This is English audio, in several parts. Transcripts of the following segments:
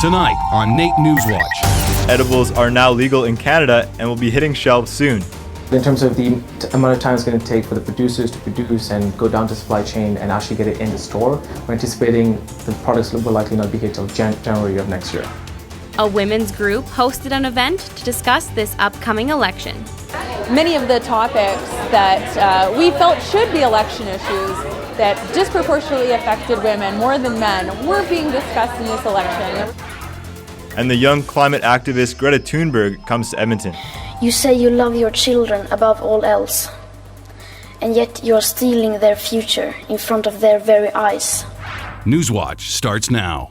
Tonight on NAIT NewsWatch. Edibles are now legal in Canada and will be hitting shelves soon. In terms of the amount of time it's going to take for the producers to produce and go down the supply chain and actually get it in the store, we're anticipating the products will likely not be here till January of next year. A women's group hosted an event to discuss this upcoming election. Many of the topics that we felt should be election issues that disproportionately affected women more than men were being discussed in this election. And the young climate activist Greta Thunberg comes to Edmonton. You say you love your children above all else, and yet you're stealing their future in front of their very eyes. NewsWatch starts now.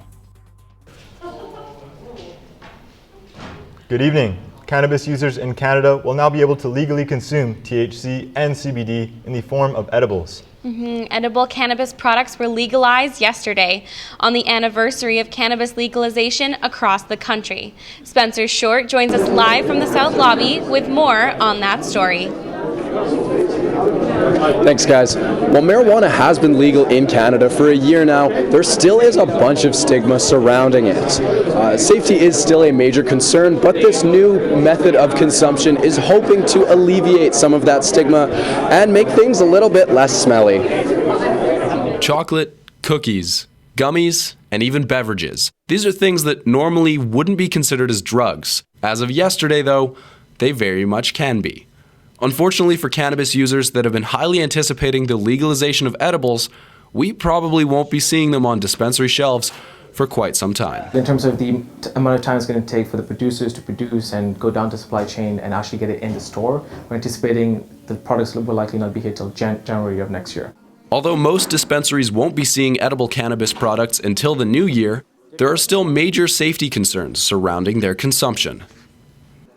Good evening. Cannabis users in Canada will now be able to legally consume THC and CBD in the form of edibles. Edible cannabis products were legalized yesterday on the anniversary of cannabis legalization across the country. Spencer Short joins us live from the South Lobby with more on that story. Thanks, guys. While marijuana has been legal in Canada for a year now, there still is a bunch of stigma surrounding it. Safety is still a major concern, but this new method of consumption is hoping to alleviate some of that stigma and make things a little bit less smelly. Chocolate, cookies, gummies, and even beverages. These are things that normally wouldn't be considered as drugs. As of yesterday, though, they very much can be. Unfortunately for cannabis users that have been highly anticipating the legalization of edibles, we probably won't be seeing them on dispensary shelves for quite some time. In terms of the amount of time it's going to take for the producers to produce and go down the supply chain and actually get it in the store, we're anticipating the products will likely not be here till January of next year. Although most dispensaries won't be seeing edible cannabis products until the new year, there are still major safety concerns surrounding their consumption.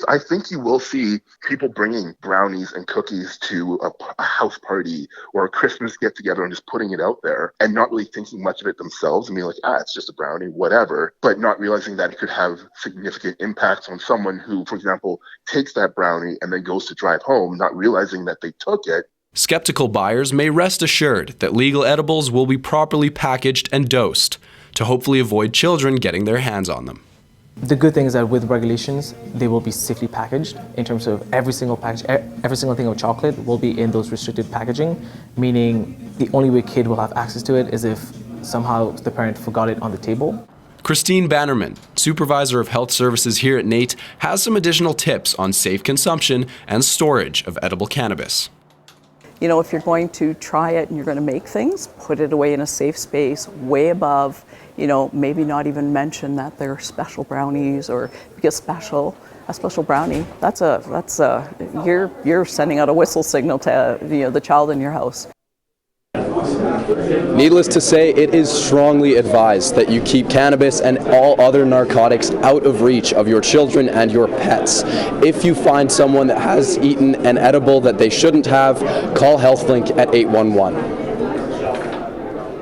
I think you will see people bringing brownies and cookies to a house party or a Christmas get together and just putting it out there and not really thinking much of it themselves and being like, it's just a brownie, whatever, but not realizing that it could have significant impacts on someone who, for example, takes that brownie and then goes to drive home, not realizing that they took it. Skeptical buyers may rest assured that legal edibles will be properly packaged and dosed to hopefully avoid children getting their hands on them. The good thing is that with regulations, they will be safely packaged in terms of every single package, every single thing of chocolate will be in those restricted packaging, meaning the only way kid will have access to it is if somehow the parent forgot it on the table. Christine Bannerman, Supervisor of Health Services here at NAIT, has some additional tips on safe consumption and storage of edible cannabis. You know, if you're going to try it and you're going to make things, put it away in a safe space, way above, maybe not even mention that they're special brownies or because a special brownie, you're sending out a whistle signal to the child in your house. Needless to say, it is strongly advised that you keep cannabis and all other narcotics out of reach of your children and your pets. If you find someone that has eaten an edible that they shouldn't have, call HealthLink at 811.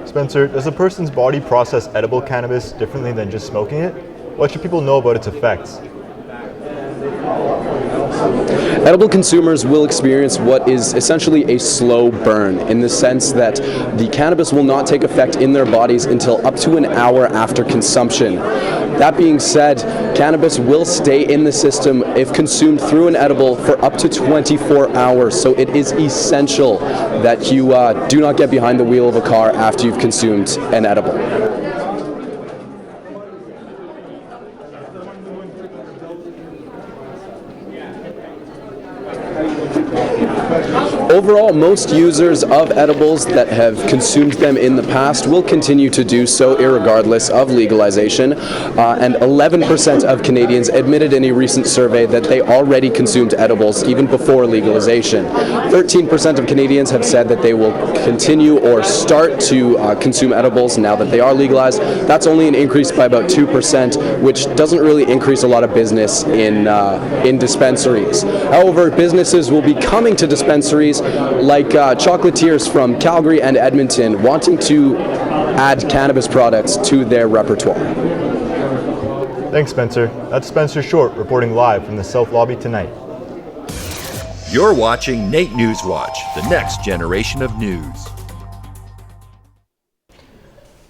Spencer, does a person's body process edible cannabis differently than just smoking it? What should people know about its effects? Edible consumers will experience what is essentially a slow burn in the sense that the cannabis will not take effect in their bodies until up to an hour after consumption. That being said, cannabis will stay in the system if consumed through an edible for up to 24 hours, so it is essential that you do not get behind the wheel of a car after you've consumed an edible. Overall, most users of edibles that have consumed them in the past will continue to do so irregardless of legalization, and 11% of Canadians admitted in a recent survey that they already consumed edibles even before legalization. 13% of Canadians have said that they will continue or start to consume edibles now that they are legalized. That's only an increase by about 2%, which doesn't really increase a lot of business in dispensaries. However, businesses will be coming to dispensaries like chocolatiers from Calgary and Edmonton wanting to add cannabis products to their repertoire. Thanks, Spencer. That's Spencer Short reporting live from the South Lobby tonight. You're watching NAIT NewsWatch, the next generation of news.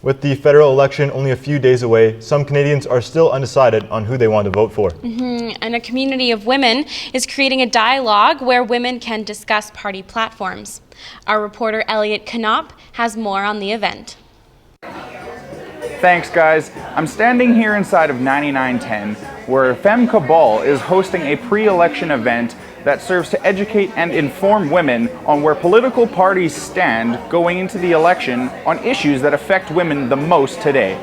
With the federal election only a few days away, some Canadians are still undecided on who they want to vote for. And a community of women is creating a dialogue where women can discuss party platforms. Our reporter Elliot Knopp has more on the event. Thanks, guys. I'm standing here inside of 9910, where Femme Cabal is hosting a pre-election event that serves to educate and inform women on where political parties stand going into the election on issues that affect women the most today.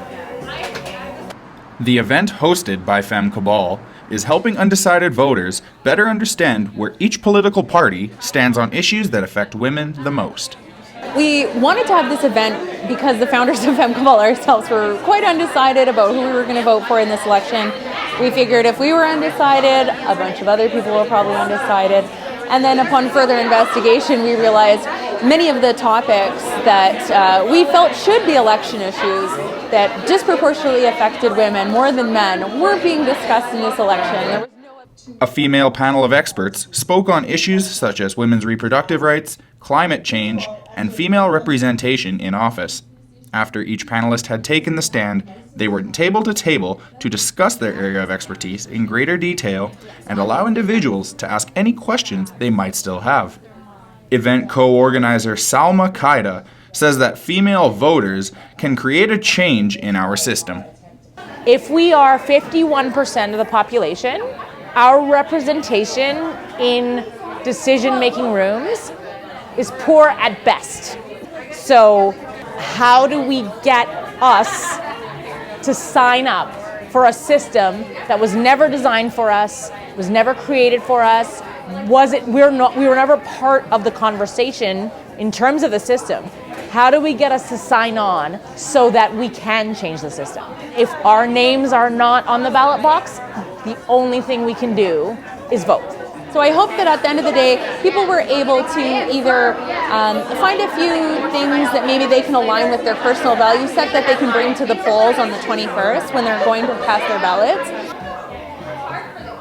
The event, hosted by Femme Cabal, is helping undecided voters better understand where each political party stands on issues that affect women the most. We wanted to have this event because the founders of Femme Cabal ourselves were quite undecided about who we were going to vote for in this election. We figured if we were undecided, a bunch of other people were probably undecided. And then upon further investigation, we realized many of the topics that we felt should be election issues that disproportionately affected women more than men were being discussed in this election. A female panel of experts spoke on issues such as women's reproductive rights, climate change, and female representation in office. After each panelist had taken the stand, they went table to table to discuss their area of expertise in greater detail and allow individuals to ask any questions they might still have. Event co-organizer Salma Qaida says that female voters can create a change in our system. If we are 51% of the population, our representation in decision-making rooms is poor at best. So how do we get us to sign up for a system that was never designed for us, was never created for us, we were never part of the conversation in terms of the system? How do we get us to sign on so that we can change the system? If our names are not on the ballot box, the only thing we can do is vote. So I hope that at the end of the day, people were able to either find a few things that maybe they can align with their personal value set that they can bring to the polls on the 21st when they're going to cast their ballots.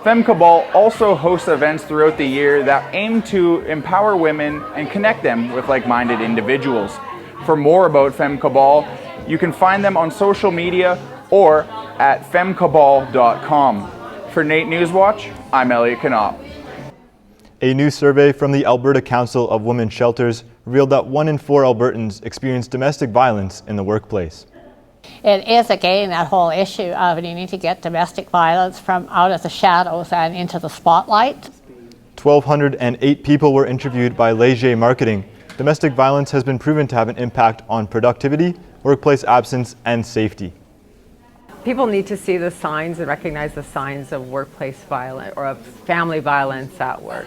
Femme Cabal also hosts events throughout the year that aim to empower women and connect them with like-minded individuals. For more about Femme Cabal, you can find them on social media or at femmecabal.com. For NAIT NewsWatch, I'm Elliot Knopp. A new survey from the Alberta Council of Women's Shelters revealed that 1 in 4 Albertans experience domestic violence in the workplace. It is again that whole issue of needing to get domestic violence from out of the shadows and into the spotlight. 1,208 people were interviewed by Leger Marketing. Domestic violence has been proven to have an impact on productivity, workplace absence, and safety. People need to see the signs and recognize the signs of workplace violence or of family violence at work.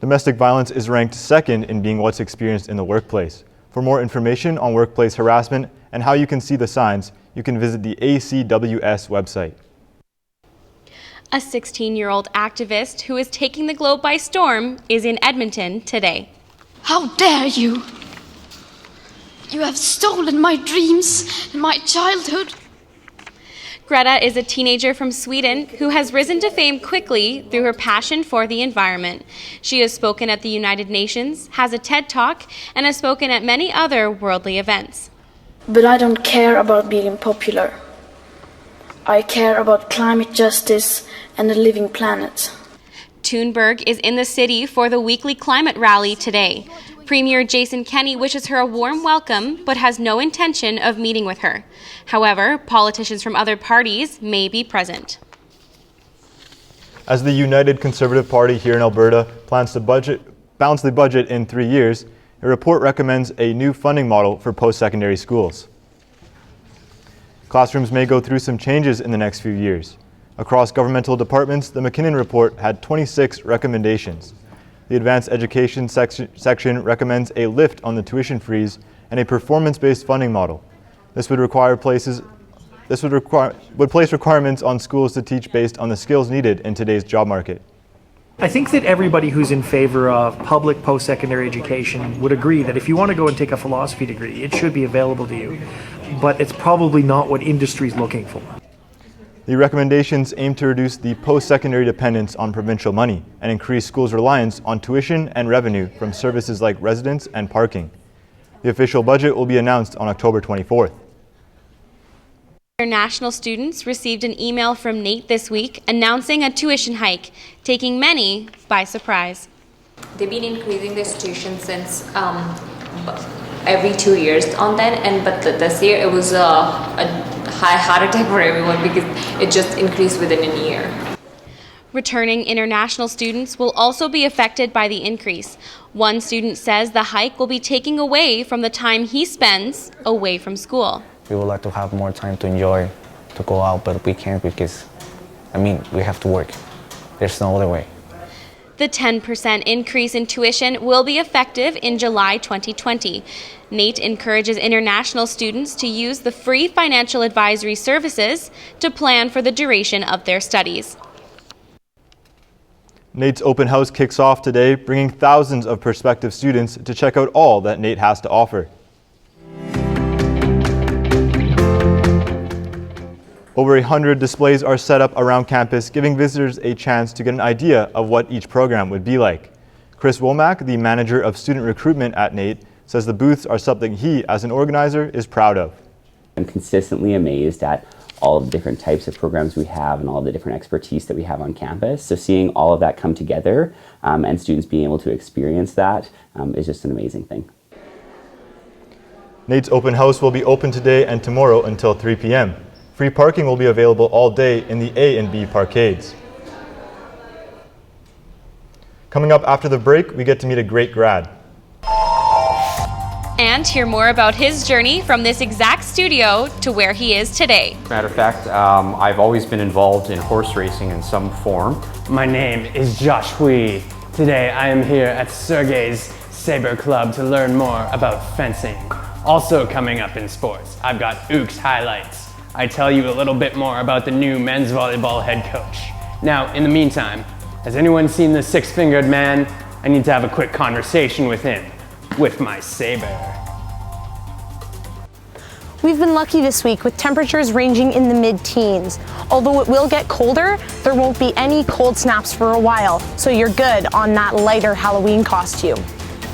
Domestic violence is ranked second in being what's experienced in the workplace. For more information on workplace harassment and how you can see the signs, you can visit the ACWS website. A 16-year-old activist who is taking the globe by storm is in Edmonton today. How dare you! You have stolen my dreams and my childhood. Greta is a teenager from Sweden who has risen to fame quickly through her passion for the environment. She has spoken at the United Nations, has a TED Talk, and has spoken at many other worldly events. But I don't care about being popular. I care about climate justice and a living planet. Thunberg is in the city for the weekly climate rally today. Premier Jason Kenney wishes her a warm welcome, but has no intention of meeting with her. However, politicians from other parties may be present. As the United Conservative Party here in Alberta plans to balance the budget in 3 years, a report recommends a new funding model for post-secondary schools. Classrooms may go through some changes in the next few years. Across governmental departments, the McKinnon report had 26 recommendations. The Advanced Education section recommends a lift on the tuition freeze and a performance-based funding model. This would place requirements on schools to teach based on the skills needed in today's job market. I think that everybody who's in favor of public post-secondary education would agree that if you want to go and take a philosophy degree, it should be available to you. But it's probably not what industry is looking for. The recommendations aim to reduce the post-secondary dependence on provincial money and increase schools' reliance on tuition and revenue from services like residence and parking. The official budget will be announced on October 24th. International students received an email from NAIT this week announcing a tuition hike, taking many by surprise. They've been increasing this tuition since every 2 years on that, but this year it was a high heart attack for everyone because it just increased within a year. Returning international students will also be affected by the increase. One student says the hike will be taking away from the time he spends away from school. We would like to have more time to enjoy, to go out, but we can't because, we have to work. There's no other way. The 10% increase in tuition will be effective in July 2020. NAIT encourages international students to use the free financial advisory services to plan for the duration of their studies. NAIT's open house kicks off today, bringing thousands of prospective students to check out all that NAIT has to offer. Over 100 displays are set up around campus, giving visitors a chance to get an idea of what each program would be like. Chris Womack, the manager of student recruitment at NAIT, says the booths are something he, as an organizer, is proud of. I'm consistently amazed at all of the different types of programs we have and all the different expertise that we have on campus. So seeing all of that come together and students being able to experience that is just an amazing thing. NAIT's open house will be open today and tomorrow until 3 p.m. Free parking will be available all day in the A and B parkades. Coming up after the break, we get to meet a great grad. And hear more about his journey from this exact studio to where he is today. Matter of fact, I've always been involved in horse racing in some form. My name is Josh Hui. Today I am here at Sergey's Saber Club to learn more about fencing. Also coming up in sports, I've got Ooks highlights. I tell you a little bit more about the new men's volleyball head coach. Now, in the meantime, has anyone seen the six-fingered man? I need to have a quick conversation with him, with my saber. We've been lucky this week with temperatures ranging in the mid-teens. Although it will get colder, there won't be any cold snaps for a while, so you're good on that lighter Halloween costume.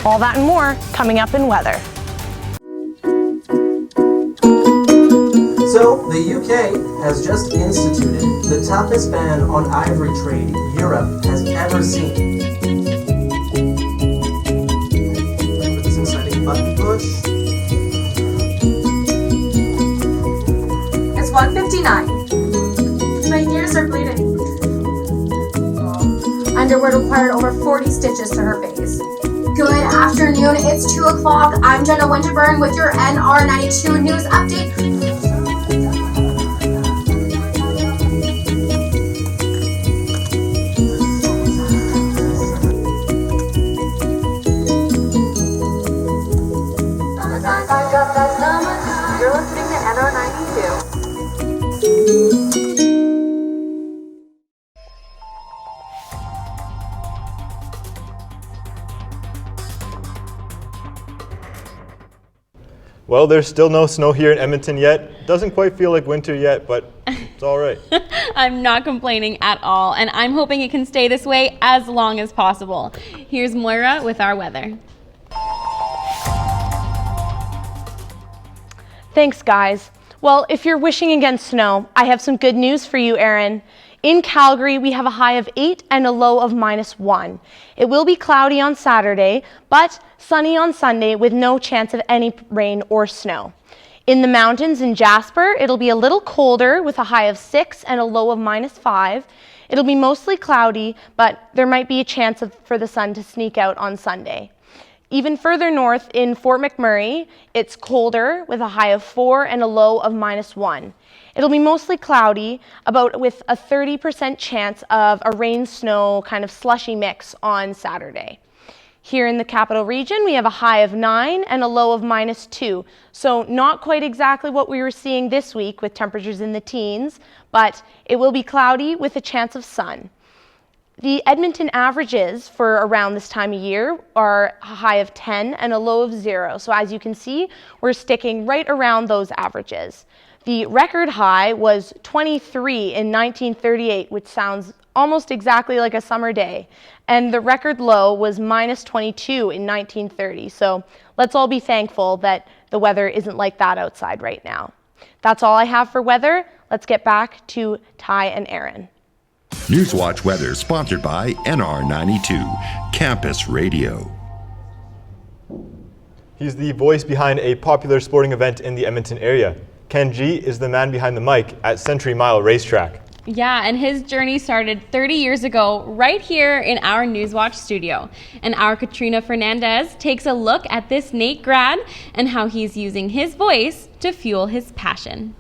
All that and more coming up in weather. So, the UK has just instituted the toughest ban on ivory trade Europe has ever seen. For this exciting button push. It's 1:59. My ears are bleeding. Underwear required over 40 stitches to her face. Good afternoon, it's 2 o'clock. I'm Jenna Winterburn with your NR92 News Update. You're listening to NR92. Well, there's still no snow here in Edmonton yet. Doesn't quite feel like winter yet, but it's all right. I'm not complaining at all, and I'm hoping it can stay this way as long as possible. Here's Moira with our weather. Thanks, guys. Well, if you're wishing against snow, I have some good news for you, Erin. In Calgary, we have a high of 8 and a low of -1. It will be cloudy on Saturday, but sunny on Sunday with no chance of any rain or snow. In the mountains in Jasper, it'll be a little colder with a high of 6 and a low of -5. It'll be mostly cloudy, but there might be a chance for the sun to sneak out on Sunday. Even further north in Fort McMurray, it's colder with a high of 4 and a low of -1. It'll be mostly cloudy, with a 30% chance of a rain-snow kind of slushy mix on Saturday. Here in the capital region, we have a high of 9 and a low of -2. So not quite exactly what we were seeing this week with temperatures in the teens, but it will be cloudy with a chance of sun. The Edmonton averages for around this time of year are a high of 10 and a low of 0. So as you can see, we're sticking right around those averages. The record high was 23 in 1938, which sounds almost exactly like a summer day. And the record low was -22 in 1930. So let's all be thankful that the weather isn't like that outside right now. That's all I have for weather. Let's get back to Ty and Aaron. NewsWatch Weather, sponsored by NR92, Campus Radio. He's the voice behind a popular sporting event in the Edmonton area. Ken G is the man behind the mic at Century Mile Racetrack. Yeah, and his journey started 30 years ago right here in our NewsWatch studio. And our Katrina Fernandez takes a look at this NAIT grad and how he's using his voice to fuel his passion.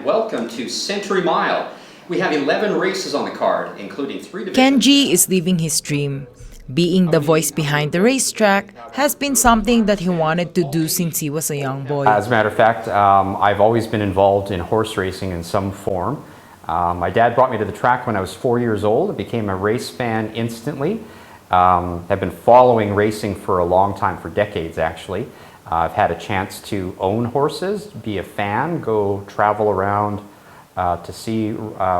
Welcome to Century Mile. We have 11 races on the card, including 3 divisions. Ken G is living his dream. Being the voice behind the racetrack has been something that he wanted to do since he was a young boy. As a matter of fact, I've always been involved in horse racing in some form. My dad brought me to the track when I was 4 years old. I became a race fan instantly. Have been following racing for a long time, for decades actually. I've had a chance to own horses, be a fan, go travel around to see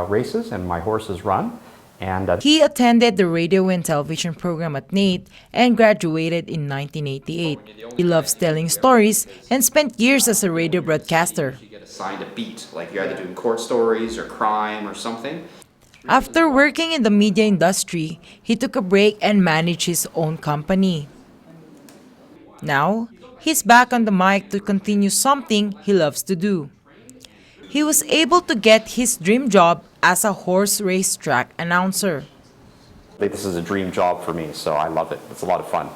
races and my horses run. And he attended the radio and television program at NAIT and graduated in 1988. He loves telling stories and spent years as a radio broadcaster. You get assigned a beat, like you're either doing court stories or crime or something. After working in the media industry, he took a break and managed his own company. Now, he's back on the mic to continue something he loves to do. He was able to get his dream job as a horse racetrack announcer. this is a dream job for me, so I love it. It's a lot of fun.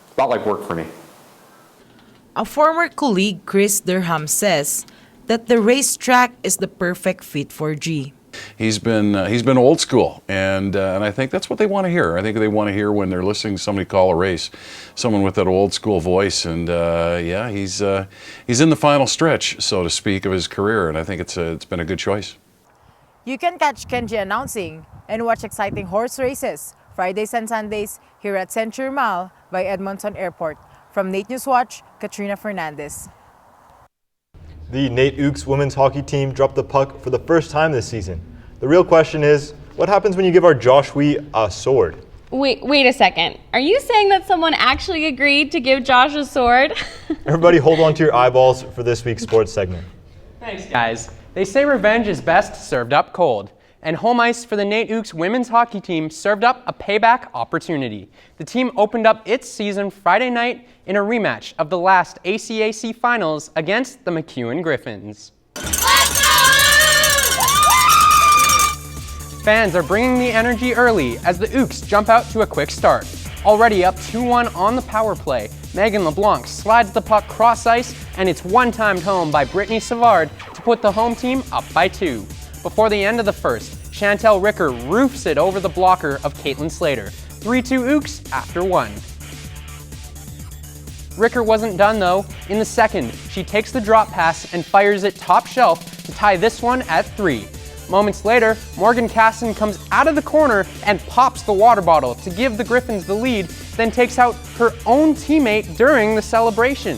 It's not like work for me. A former colleague, Chris Durham, says that the racetrack is the perfect fit for G. He's been old school, and I think that's what they want to hear. I think they want to hear when they're listening to somebody call a race, someone with that old school voice. And yeah, he's in the final stretch, so to speak, of his career, and I think it's been a good choice. You can catch Kenji announcing and watch exciting horse races Fridays and Sundays here at Century Mile by Edmonton Airport. From NAIT NewsWatch, Katrina Fernandez. The NAIT Ooks women's hockey team dropped the puck for the first time this season. The real question is, what happens when you give our Josh Wee a sword? Wait a second. Are you saying that someone actually agreed to give Josh a sword? Everybody hold on to your eyeballs for this week's sports segment. Thanks, guys. They say revenge is best served up cold. And home ice for the NAIT Ooks women's hockey team served up a payback opportunity. The team opened up its season Friday night in a rematch of the last ACAC finals against the MacEwan Griffins. Fans are bringing the energy early as the Ooks jump out to a quick start. Already up 2-1 on the power play, Megan LeBlanc slides the puck cross ice, and it's one-timed home by Brittany Savard to put the home team up by 2. Before the end of the first, Chantel Ricker roofs it over the blocker of Caitlin Slater. 3-2 Ooks after 1. Ricker wasn't done though. In the second, she takes the drop pass and fires it top shelf to tie this one at 3. Moments later, Morgan Casson comes out of the corner and pops the water bottle to give the Griffins the lead, then takes out her own teammate during the celebration.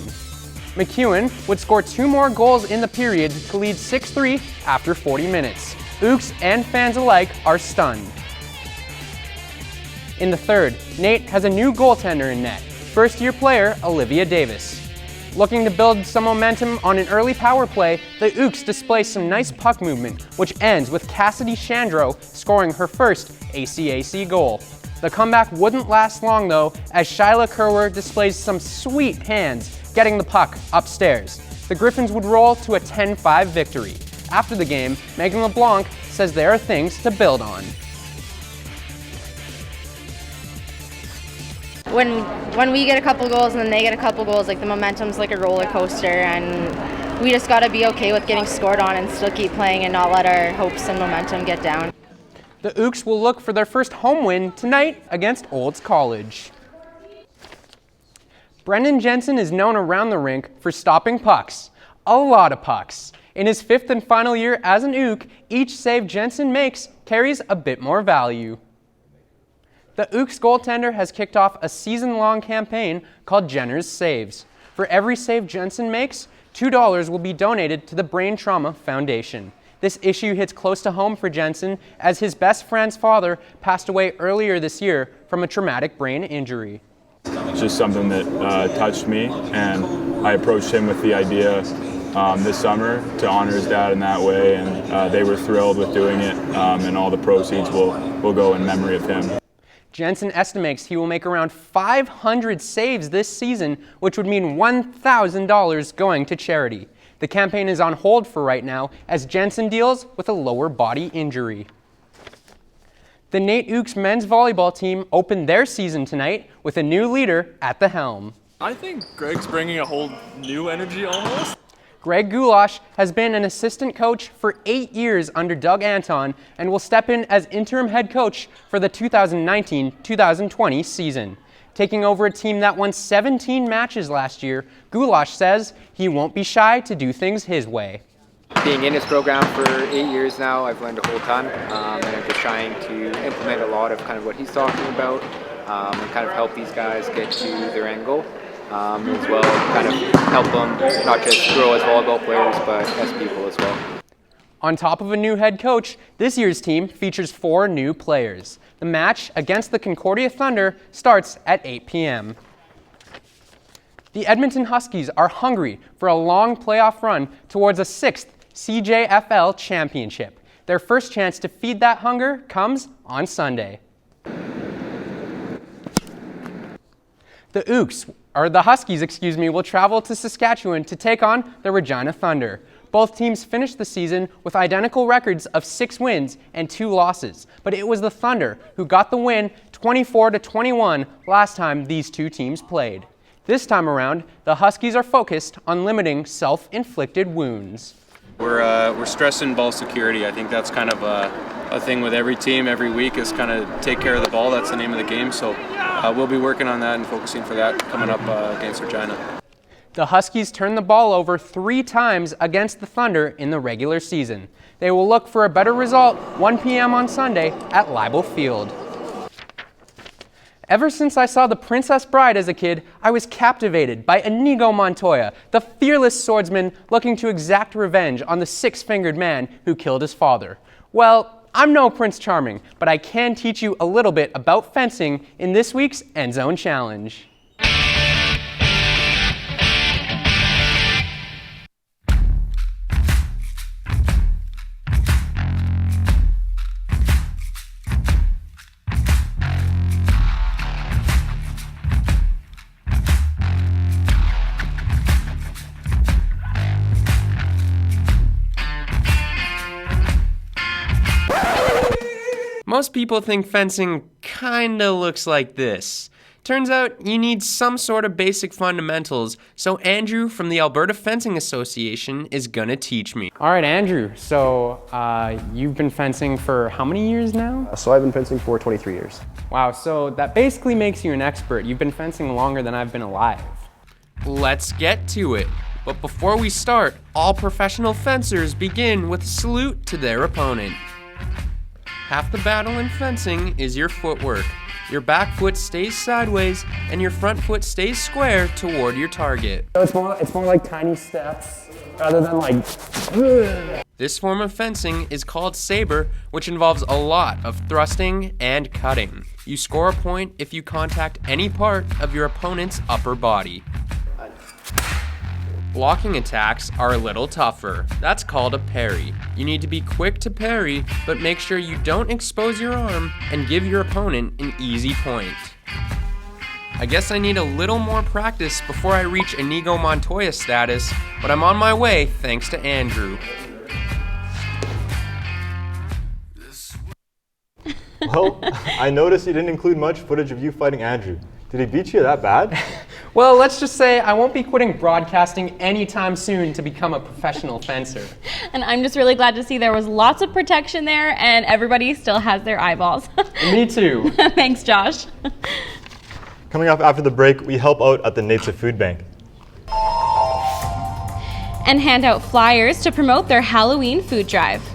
MacEwan would score 2 more goals in the period to lead 6-3 after 40 minutes. Ooks and fans alike are stunned. In the third, NAIT has a new goaltender in net, first-year player Olivia Davis. Looking to build some momentum on an early power play, the Ooks display some nice puck movement, which ends with Cassidy Chandro scoring her first ACAC goal. The comeback wouldn't last long though, as Shyla Kerwer displays some sweet hands, getting the puck upstairs. The Griffins would roll to a 10-5 victory. After the game, Megan LeBlanc says there are things to build on. When we get a couple goals and then they get a couple goals, like the momentum's like a roller coaster, and we just got to be okay with getting scored on and still keep playing and not let our hopes and momentum get down. The Ooks will look for their first home win tonight against Olds College. Brendan Jensen is known around the rink for stopping pucks. A lot of pucks. In his 5th and final year as an Ook, each save Jensen makes carries a bit more value. The Ooks goaltender has kicked off a season-long campaign called Jenner's Saves. For every save Jensen makes, $2 will be donated to the Brain Trauma Foundation. This issue hits close to home for Jensen as his best friend's father passed away earlier this year from a traumatic brain injury. It's just something that touched me, and I approached him with the idea this summer to honor his dad in that way, and they were thrilled with doing it, and all the proceeds will go in memory of him. Jensen estimates he will make around 500 saves this season, which would mean $1,000 going to charity. The campaign is on hold for right now as Jensen deals with a lower body injury. The NAIT men's volleyball team opened their season tonight with a new leader at the helm. I think Greg's bringing a whole new energy almost. Greg Goulash has been an assistant coach for 8 years under Doug Anton and will step in as interim head coach for the 2019-2020 season. Taking over a team that won 17 matches last year, Goulash says he won't be shy to do things his way. Being in this program for 8 years now, I've learned a whole ton, and I'm just trying to implement a lot of kind of what he's talking about, and kind of help these guys get to their end goal, as well, kind of help them not just grow as volleyball players, but as people as well. On top of a new head coach, this year's team features 4 new players. The match against the Concordia Thunder starts at 8 p.m. The Edmonton Huskies are hungry for a long playoff run towards a 6th CJFL championship. Their first chance to feed that hunger comes on Sunday. The Huskies, will travel to Saskatchewan to take on the Regina Thunder. Both teams finished the season with identical records of 6 wins and 2 losses, but it was the Thunder who got the win 24-21 last time these two teams played. This time around, the Huskies are focused on limiting self-inflicted wounds. We're stressing ball security. I think that's kind of a thing with every team every week is kind of take care of the ball. That's the name of the game. So we'll be working on that and focusing for that coming up against Regina. The Huskies turned the ball over 3 times against the Thunder in the regular season. They will look for a better result 1 p.m. on Sunday at Leibel Field. Ever since I saw The Princess Bride as a kid, I was captivated by Inigo Montoya, the fearless swordsman looking to exact revenge on the 6-fingered man who killed his father. Well, I'm no Prince Charming, but I can teach you a little bit about fencing in this week's End Zone Challenge. Most people think fencing kinda looks like this. Turns out you need some sort of basic fundamentals, so Andrew from the Alberta Fencing Association is gonna teach me. All right, Andrew, so you've been fencing for how many years now? So I've been fencing for 23 years. Wow, so that basically makes you an expert. You've been fencing longer than I've been alive. Let's get to it. But before we start, all professional fencers begin with a salute to their opponent. Half the battle in fencing is your footwork. Your back foot stays sideways and your front foot stays square toward your target. So it's more like tiny steps rather than like... This form of fencing is called saber, which involves a lot of thrusting and cutting. You score a point if you contact any part of your opponent's upper body. Blocking attacks are a little tougher. That's called a parry. You need to be quick to parry, but make sure you don't expose your arm and give your opponent an easy point. I guess I need a little more practice before I reach Inigo Montoya status, but I'm on my way thanks to Andrew. Well, I noticed you didn't include much footage of you fighting Andrew. Did he beat you that bad? Well, let's just say I won't be quitting broadcasting anytime soon to become a professional fencer. And I'm just really glad to see there was lots of protection there and everybody still has their eyeballs. Me too. Thanks, Josh. Coming up after the break, we help out at the NAIT Food Bank. And hand out flyers to promote their Halloween food drive.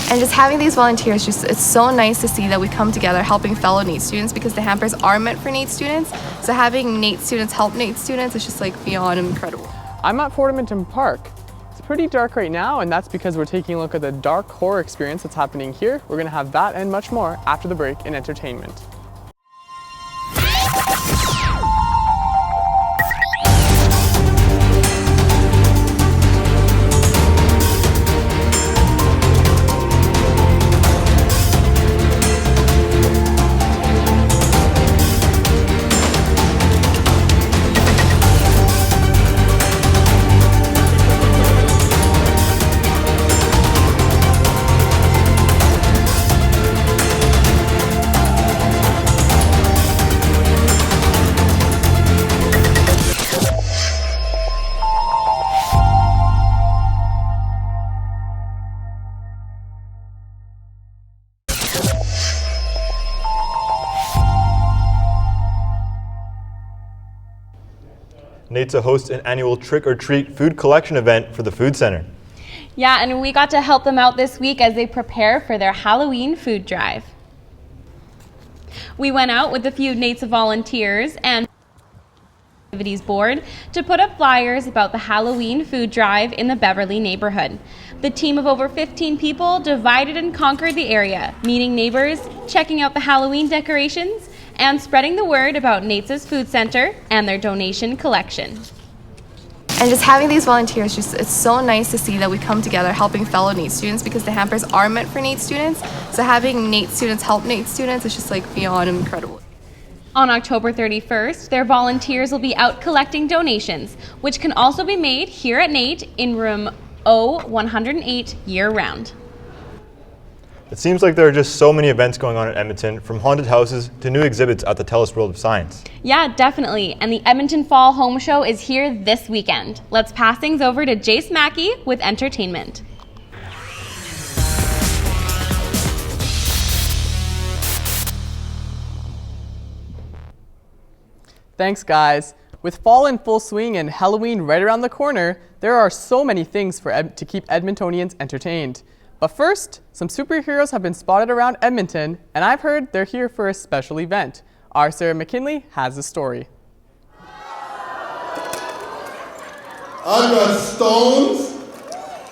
And just having these volunteers, it's so nice to see that we come together helping fellow NAIT students because the hampers are meant for NAIT students. So having NAIT students help NAIT students is just like beyond incredible. I'm at Fort Edmonton Park. It's pretty dark right now, and that's because we're taking a look at the dark horror experience that's happening here. We're going to have that and much more after the break in entertainment. NAIT hosts an annual trick-or-treat food collection event for the Food Center. Yeah, and we got to help them out this week as they prepare for their Halloween food drive. We went out with a few NAIT volunteers and activities board to put up flyers about the Halloween food drive in the Beverly neighborhood. The team of over 15 people divided and conquered the area, meeting neighbors, checking out the Halloween decorations, and spreading the word about NAIT's Food Center and their donation collection. And just having these volunteers, it's so nice to see that we come together helping fellow NAIT students, because the hampers are meant for NAIT students. So having NAIT students help NAIT students is just like beyond incredible. On October 31st, their volunteers will be out collecting donations, which can also be made here at NAIT in room O108 year-round. It seems like there are just so many events going on in Edmonton, from haunted houses to new exhibits at the Telus World of Science. Yeah, definitely. And the Edmonton Fall Home Show is here this weekend. Let's pass things over to Jace Mackey with entertainment. Thanks, guys. With fall in full swing and Halloween right around the corner, there are so many things to keep Edmontonians entertained. But first, some superheroes have been spotted around Edmonton, and I've heard they're here for a special event. Our Sarah McKinley has the story. I've got stones,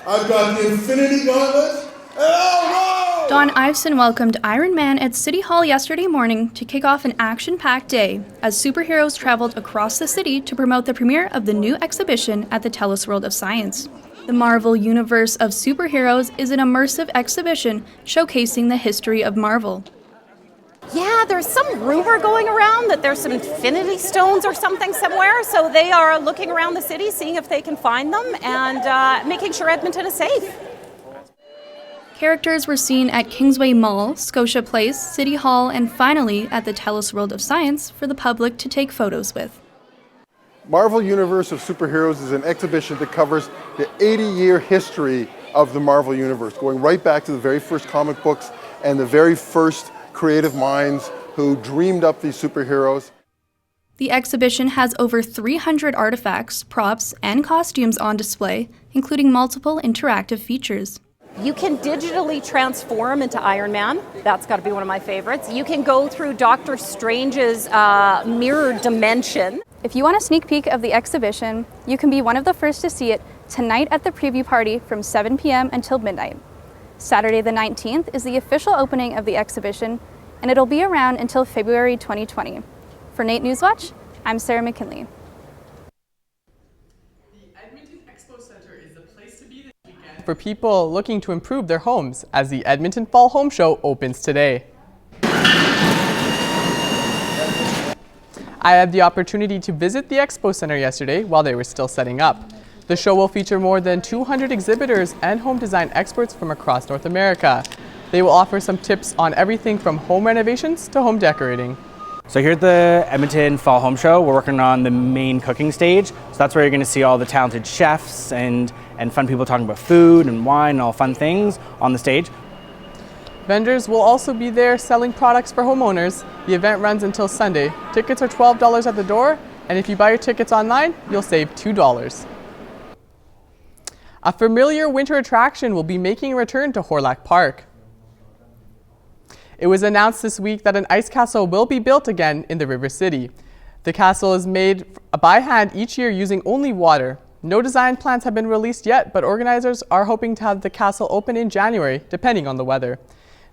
I've got the Infinity Gauntlet, and I'll roll! Don Iveson welcomed Iron Man at City Hall yesterday morning to kick off an action-packed day as superheroes traveled across the city to promote the premiere of the new exhibition at the Telus World of Science. The Marvel Universe of Superheroes is an immersive exhibition showcasing the history of Marvel. Yeah, there's some rumor going around that there's some Infinity Stones or something somewhere, so they are looking around the city, seeing if they can find them, and making sure Edmonton is safe. Characters were seen at Kingsway Mall, Scotia Place, City Hall, and finally at the Telus World of Science for the public to take photos with. Marvel Universe of Superheroes is an exhibition that covers the 80-year history of the Marvel Universe, going right back to the very first comic books and the very first creative minds who dreamed up these superheroes. The exhibition has over 300 artifacts, props, and costumes on display, including multiple interactive features. You can digitally transform into Iron Man. That's got to be one of my favorites. You can go through Doctor Strange's mirror dimension. If you want a sneak peek of the exhibition, you can be one of the first to see it tonight at the preview party from 7 p.m. until midnight. Saturday the 19th is the official opening of the exhibition, and it'll be around until February 2020. For NAIT NewsWatch, I'm Sarah McKinley. For people looking to improve their homes, as the Edmonton Fall Home Show opens today. I had the opportunity to visit the Expo Center yesterday while they were still setting up. The show will feature more than 200 exhibitors and home design experts from across North America. They will offer some tips on everything from home renovations to home decorating. So here at the Edmonton Fall Home Show, we're working on the main cooking stage. So that's where you're going to see all the talented chefs and fun people talking about food and wine and all fun things on the stage. Vendors will also be there selling products for homeowners. The event runs until Sunday. Tickets are $12 at the door, and if you buy your tickets online, you'll save $2. A familiar winter attraction will be making a return to Horlock Park. It was announced this week that an ice castle will be built again in the River City. The castle is made by hand each year using only water. No design plans have been released yet, but organizers are hoping to have the castle open in January, depending on the weather.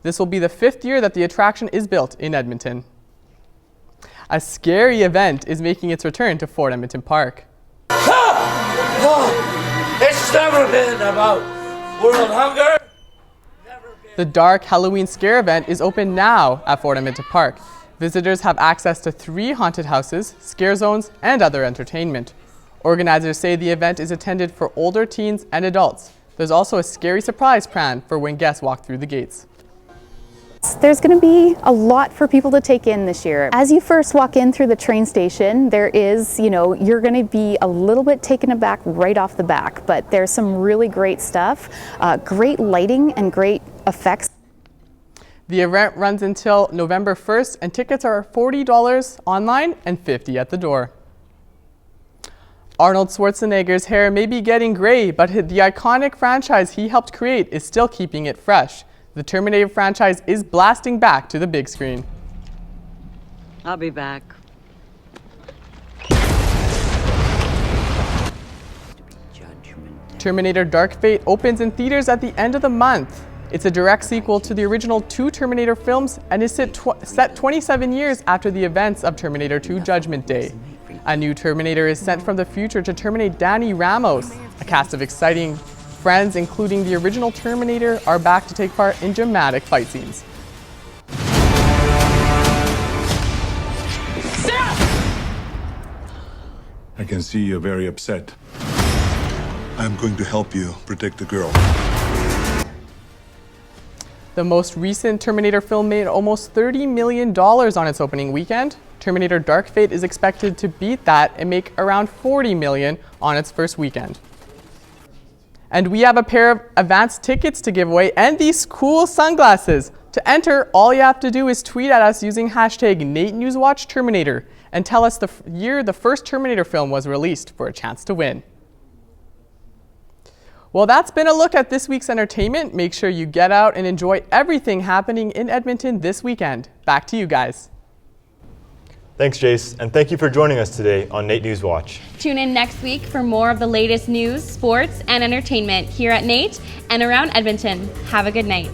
This will be the 5th year that the attraction is built in Edmonton. A scary event is making its return to Fort Edmonton Park. It's never been about world hunger. The dark Halloween scare event is open now at Fort Edmonton Park. Visitors have access to 3 haunted houses, scare zones, and other entertainment. Organizers say the event is intended for older teens and adults. There's also a scary surprise planned for when guests walk through the gates. There's going to be a lot for people to take in this year. As you first walk in through the train station, there is, you're going to be a little bit taken aback right off the back, but there's some really great stuff, great lighting and great effects. The event runs until November 1st, and tickets are $40 online and $50 at the door. Arnold Schwarzenegger's hair may be getting gray, but the iconic franchise he helped create is still keeping it fresh. The Terminator franchise is blasting back to the big screen. I'll be back. Terminator Dark Fate opens in theaters at the end of the month. It's a direct sequel to the original 2 Terminator films and is set 27 years after the events of Terminator 2 Judgment Day. A new Terminator is sent from the future to terminate Danny Ramos. A cast of exciting friends, including the original Terminator, are back to take part in dramatic fight scenes. I can see you're very upset. I'm going to help you protect the girl. The most recent Terminator film made almost $30 million on its opening weekend. Terminator Dark Fate is expected to beat that and make around $40 million on its first weekend. And we have a pair of advanced tickets to give away and these cool sunglasses. To enter, all you have to do is tweet at us using hashtag NAIT NewsWatch Terminator and tell us the year the first Terminator film was released for a chance to win. Well, that's been a look at this week's entertainment. Make sure you get out and enjoy everything happening in Edmonton this weekend. Back to you guys. Thanks, Jace, and thank you for joining us today on NAIT NewsWatch. Tune in next week for more of the latest news, sports, and entertainment here at NAIT and around Edmonton. Have a good night.